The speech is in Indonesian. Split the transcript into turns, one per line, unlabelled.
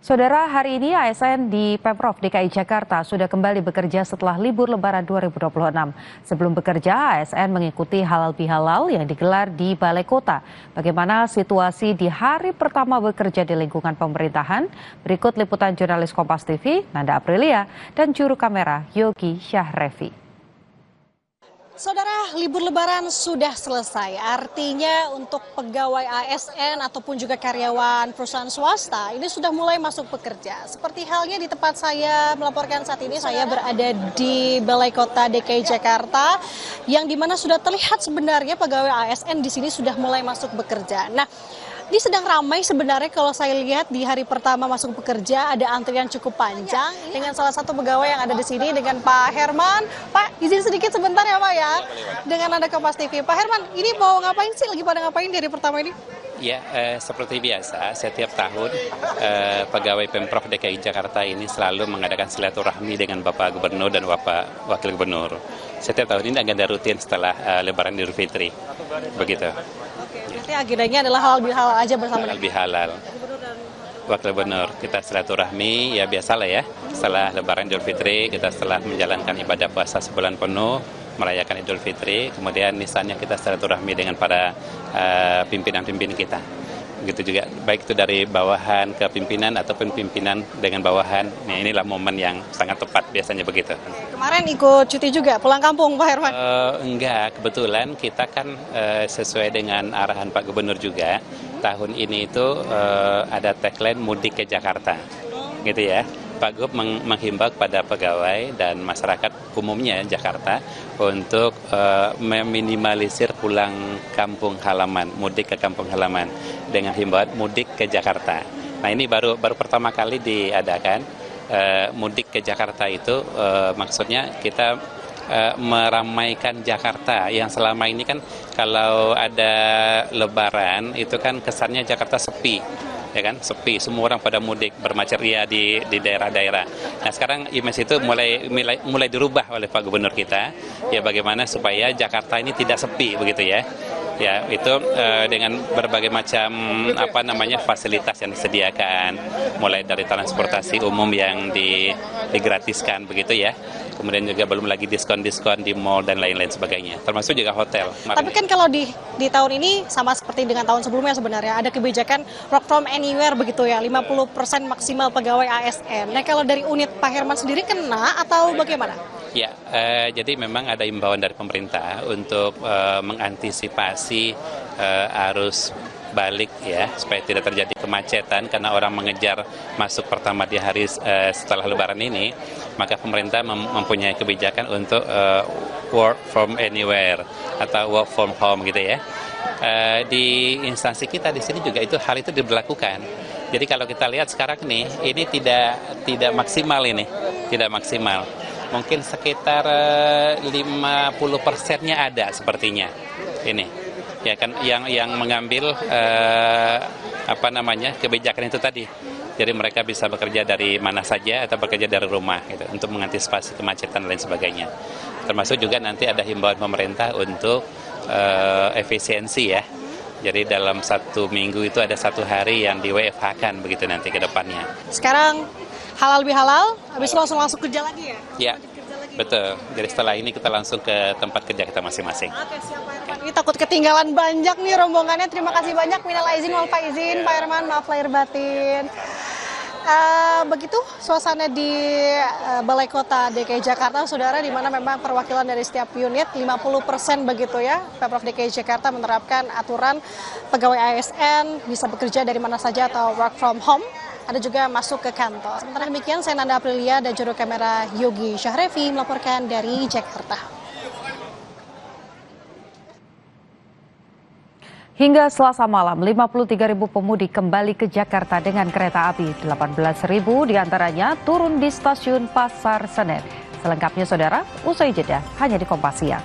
Saudara, hari ini ASN di Pemprov DKI Jakarta sudah kembali bekerja setelah libur Lebaran 2026. Sebelum bekerja, ASN mengikuti halal bihalal yang digelar di Balai Kota. Bagaimana situasi di hari pertama bekerja di lingkungan pemerintahan? Berikut liputan jurnalis Kompas TV, Nanda Aprilia, dan juru kamera Yogi Syahrevi.
Saudara, libur Lebaran sudah selesai. Artinya untuk pegawai ASN ataupun juga karyawan perusahaan swasta ini sudah mulai masuk bekerja. Seperti halnya di tempat saya melaporkan saat ini, saya berada di Balai Kota DKI Jakarta, yang dimana sudah terlihat sebenarnya pegawai ASN di sini sudah mulai masuk bekerja. Nah, ini sedang ramai sebenarnya kalau saya lihat di hari pertama masuk bekerja ada antrian cukup panjang dengan salah satu pegawai yang ada di sini dengan Pak Herman. Pak, izin sedikit sebentar ya Pak ya, dengan Anda Kompas TV. Pak Herman, ini mau ngapain sih? Lagi pada ngapain di hari pertama ini?
Ya, seperti biasa setiap tahun pegawai Pemprov DKI Jakarta ini selalu mengadakan silaturahmi dengan Bapak Gubernur dan Bapak Wakil Gubernur. Setiap tahun ini agenda rutin setelah Lebaran Idul Fitri, begitu.
Berarti agendanya adalah halal bihalal aja bersama
halal bihalal. Wakil Gubernur, kita silaturahmi ya biasalah ya. Setelah Lebaran Idul Fitri, kita setelah menjalankan ibadah puasa sebulan penuh, merayakan Idul Fitri, kemudian misalnya kita silaturahmi dengan para pimpinan-pimpinan kita. Begitu juga, baik itu dari bawahan ke pimpinan ataupun pimpinan dengan bawahan. Nah, inilah momen yang sangat tepat biasanya begitu.
Kemarin ikut cuti juga, pulang kampung Pak Herman?
Enggak, kebetulan kita kan sesuai dengan arahan Pak Gubernur juga, tahun ini itu ada tagline mudik ke Jakarta, gitu ya. Pak Gub menghimbau kepada pegawai dan masyarakat umumnya Jakarta untuk meminimalisir pulang kampung halaman, mudik ke kampung halaman dengan himbauan mudik ke Jakarta. Nah, ini baru pertama kali diadakan mudik ke Jakarta itu, maksudnya kita meramaikan Jakarta yang selama ini kan kalau ada Lebaran itu kan kesannya Jakarta sepi. Ya kan, sepi, semua orang pada mudik bermaceria di daerah-daerah. Nah, sekarang image itu mulai dirubah oleh Pak Gubernur kita, ya bagaimana supaya Jakarta ini tidak sepi begitu ya. Ya, itu dengan berbagai macam fasilitas yang disediakan, mulai dari transportasi umum yang digratiskan begitu ya. Kemudian juga belum lagi diskon-diskon di mall dan lain-lain sebagainya, termasuk juga hotel.
Tapi kan kalau di tahun ini sama seperti dengan tahun sebelumnya sebenarnya ada kebijakan work from anywhere begitu ya, 50% maksimal pegawai ASN. Nah, kalau dari unit Pak Herman sendiri kena atau bagaimana?
Ya, jadi memang ada imbauan dari pemerintah untuk mengantisipasi arus balik ya, supaya tidak terjadi kemacetan karena orang mengejar masuk pertama di hari setelah Lebaran ini, maka pemerintah mempunyai kebijakan untuk work from anywhere atau work from home gitu ya. Di instansi kita di sini juga hal itu diberlakukan. Jadi kalau kita lihat sekarang nih, ini tidak maksimal ini, tidak maksimal. Mungkin sekitar 50%-nya ada sepertinya ini. Ya kan, yang mengambil kebijakan itu tadi. Jadi mereka bisa bekerja dari mana saja atau bekerja dari rumah gitu, untuk mengantisipasi kemacetan dan lain sebagainya. Termasuk juga nanti ada himbauan pemerintah untuk efisiensi ya. Jadi dalam 1 minggu itu ada 1 hari yang di WFH-kan begitu nanti ke depannya.
Sekarang halal bihalal, habis itu langsung masuk kerja lagi ya?
Iya, betul. Jadi setelah ini kita langsung ke tempat kerja kita masing-masing.
Oke, siap Pak Herman. Ini takut ketinggalan banyak nih rombongannya. Terima kasih banyak. Minal aizin wal faizin, Pak Herman, maaf lahir batin. Begitu suasana di Balai Kota DKI Jakarta, saudara, di mana memang perwakilan dari setiap unit 50% begitu ya. Pemprov DKI Jakarta menerapkan aturan pegawai ASN bisa bekerja dari mana saja atau work from home. Ada juga masuk ke kantor. Sementara demikian, saya Nanda Aprilia dan juru kamera Yogi Syahrevi melaporkan dari Jakarta.
Hingga Selasa malam, 53.000 pemudik kembali ke Jakarta dengan kereta api. 18.000 diantaranya turun di stasiun Pasar Senen. Selengkapnya saudara, usai jeda hanya di Kompas Siang.